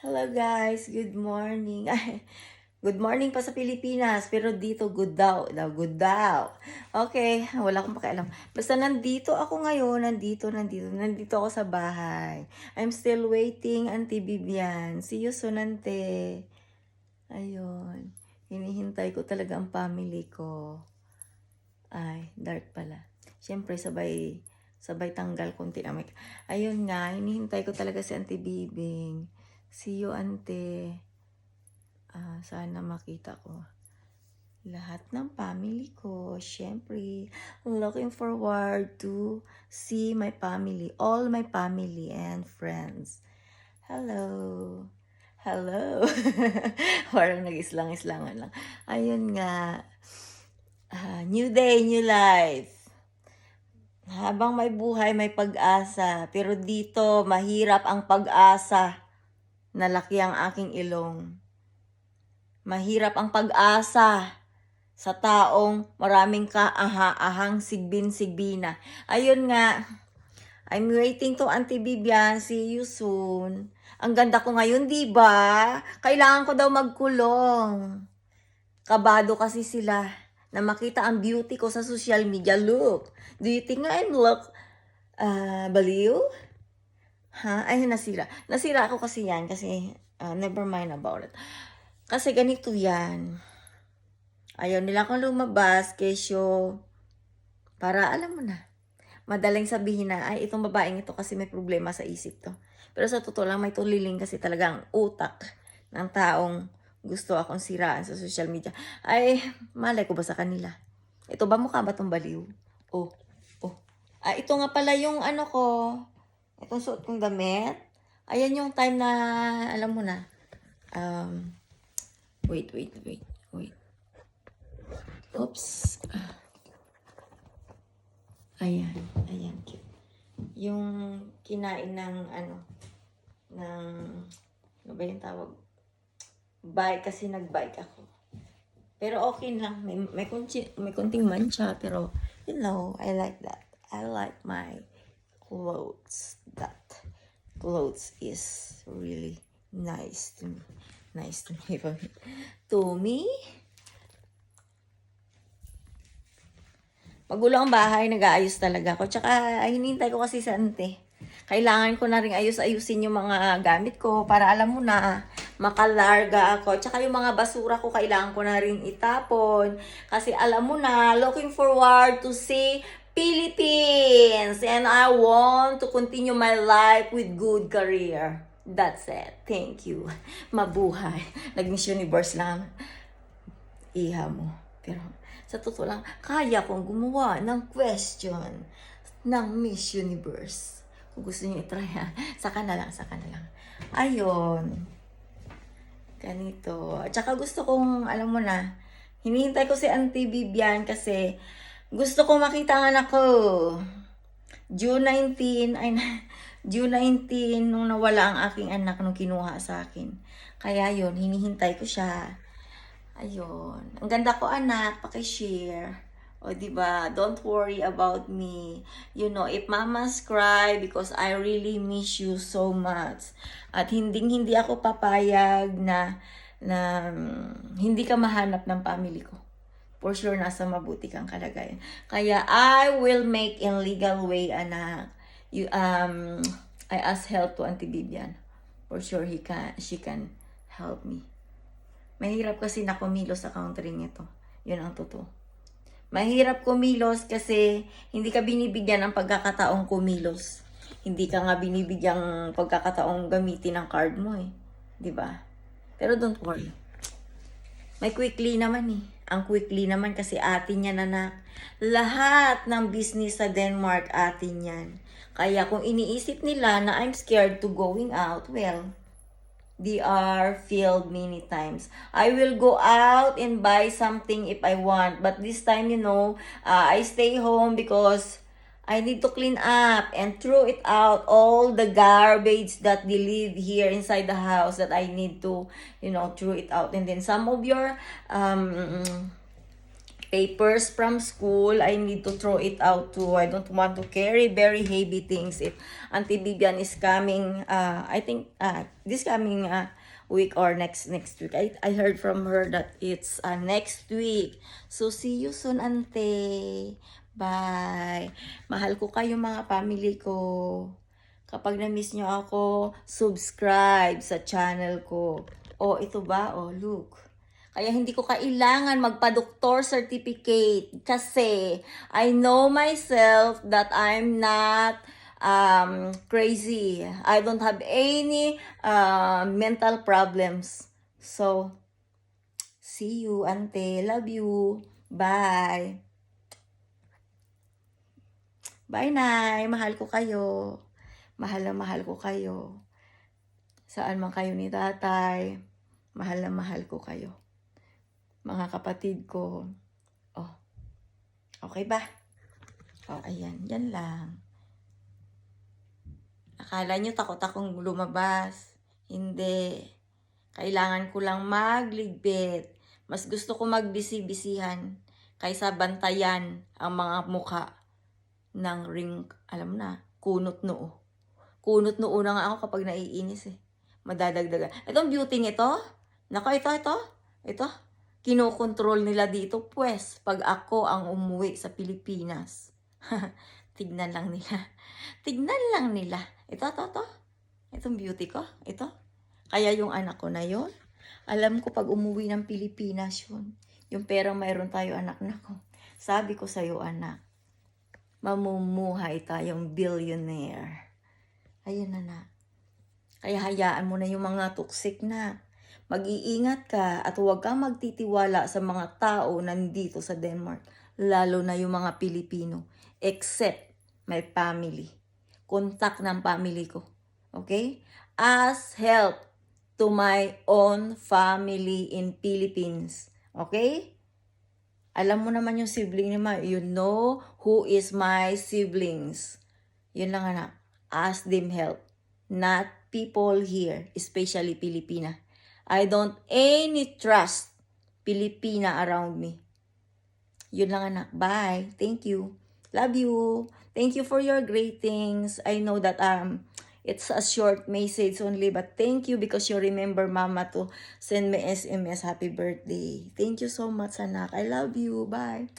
Hello guys, good morning. Ay, good morning pa sa Pilipinas, pero dito good daw, good daw. Okay, wala akong pakialam. Basta nandito ako ngayon, nandito ako sa bahay. I'm still waiting, Auntie Bibian. See you soon, Ante. Ayun, hinihintay ko talaga ang family ko. Ay, dark pala. Siyempre, sabay tanggal konti na make. Ayun nga, hinihintay ko talaga si Auntie Bibing. See you, Ante. Sana makita ko lahat ng family ko. Siyempre, looking forward to see my family, all my family and friends. Hello. Hello. Parang nag-islang-islangan lang. Ayun nga. New day, new life. Habang may buhay, may pag-asa. Pero dito, mahirap ang pag-asa. Nalaki ang aking ilong. Mahirap ang pag-asa sa taong maraming kaahang sigbin-sigbina. Ayun nga, I'm waiting to Auntie Bibian. See you soon. Ang ganda ko ngayon, di ba? Kailangan ko daw magkulong. Kabado kasi sila na makita ang beauty ko sa social media. Look, do you think I'm baliw? Ay, nasira. Nasira ako kasi yan kasi never mind about it. Kasi ganito yan. Ayaw nila akong lumabas kesyo para alam mo na. Madaling sabihin na, ay itong babaeng ito kasi may problema sa isip to. Pero sa totoo lang, may tuliling kasi talagang utak ng taong gusto akong siraan sa social media. Ay, malay ko ba sa kanila? Ito ba mukha ba itong baliw? Oh. Ito nga pala yung ano ko. Itong suot kong damit. Ayan yung time na, alam mo na. Wait. Oops. Ayan. Yung kinain ng ano ba yung tawag? Bike, kasi nag-bike ako. Pero okay lang. May kunting mancha, pero you know, I like that. I like my clothes. That clothes is really nice to me. To me. Magulo ang bahay, nag-aayos talaga ako. Tsaka hinintay ko kasi sa ante. Kailangan ko na rin ayusin yung mga gamit ko para alam mo na makalarga ako. Tsaka yung mga basura ko kailangan ko na rin itapon. Kasi alam mo na, looking forward to see Philippines. And I want to continue my life with good career. That's it. Thank you. Mabuhay. Nag-Miss Universe lang iha mo. Pero sa totoo lang, kaya kong gumawa ng question ng Miss Universe. Kung gusto niyo itry ha, saka na lang. Ayun. Ganito. At saka gusto kong, alam mo na, hinihintay ko si Auntie Bibian kasi gusto ko makita ang anak ko. June 19 nung nawala ang aking anak nung kinuha sa akin. Kaya yun, hinihintay ko siya. Ayun. Ang ganda ko, anak. Paki-share. O, diba? Don't worry about me. You know, if mamas cry because I really miss you so much. At hindi ako papayag na hindi ka mahanap ng family ko. For sure, nasa mabuti kang kalagayan. Kaya, I will make in legal way, anak. I ask help to Auntie Bibian. For sure, she can help me. Mahirap kasi na kumilos sa country nito. Yun ang totoo. Mahirap kumilos kasi hindi ka binibigyan ng pagkakataong kumilos. Hindi ka nga binibigyan pagkakataong gamitin ang card mo eh. 'Di ba? Pero don't worry. May quickly naman eh. Ang quickly naman kasi atin yan, anak. Lahat ng business sa Denmark atin yan. Kaya kung iniisip nila na I'm scared to going out, well, they are filled many times. I will go out and buy something if I want. But this time, you know, I stay home because I need to clean up and throw it out all the garbage that they leave here inside the house that I need to, you know, throw it out. And then some of your papers from school. I need to throw it out too. I don't want to carry very heavy things. If Auntie Vivian is coming, I think this coming week or next week. I heard from her that it's next week. So see you soon, Ante. Bye. Mahal ko kayo mga family ko. Kapag na-miss nyo ako, subscribe sa channel ko. Oh, ito ba? Oh, look. Kaya hindi ko kailangan magpa-doktor certificate kasi I know myself that I'm not crazy. I don't have any mental problems. So, see you, Ante. Love you. Bye. Bye, Nay. Mahal ko kayo. Mahal na mahal ko kayo. Saan man kayo ni tatay, mahal na mahal ko kayo. Mga kapatid ko. Oh, okay ba? Oh, ayan. Yan lang. Akala nyo takot akong lumabas. Hindi. Kailangan ko lang magligpit. Mas gusto ko magbisi-bisihan kaysa bantayan ang mga muka ng ring, alam na, kunot noo. Kunot noo na nga ako kapag naiinis eh. Madadagdagan. Itong beauty nito, nako, ito. Kinokontrol nila dito, pues, pag ako ang umuwi sa Pilipinas. Tignan lang nila. Tignan lang nila. Ito. Itong beauty ko, ito. Kaya yung anak ko na yon, alam ko pag umuwi ng Pilipinas yun. Yung perang mayroon tayo, anak na ko. Sabi ko sa'yo, anak, mamumuhay tayong billionaire. Ayun na. Kaya hayaan mo na yung mga toxic na. Mag-iingat ka at huwag kang magtitiwala sa mga tao nandito sa Denmark. Lalo na yung mga Pilipino. Except my family. Kontak ng family ko. Okay? Ask help to my own family in Philippines. Okay? Alam mo naman yung sibling naman. You know who is my siblings. Yun lang, anak. Ask them help. Not people here, especially Pilipina. I don't any trust Pilipina around me. Yun lang, anak. Bye. Thank you. Love you. Thank you for your greetings. I know that it's a short message only, but thank you because you remember Mama to send me SMS happy birthday. Thank you so much, anak. I love you. Bye.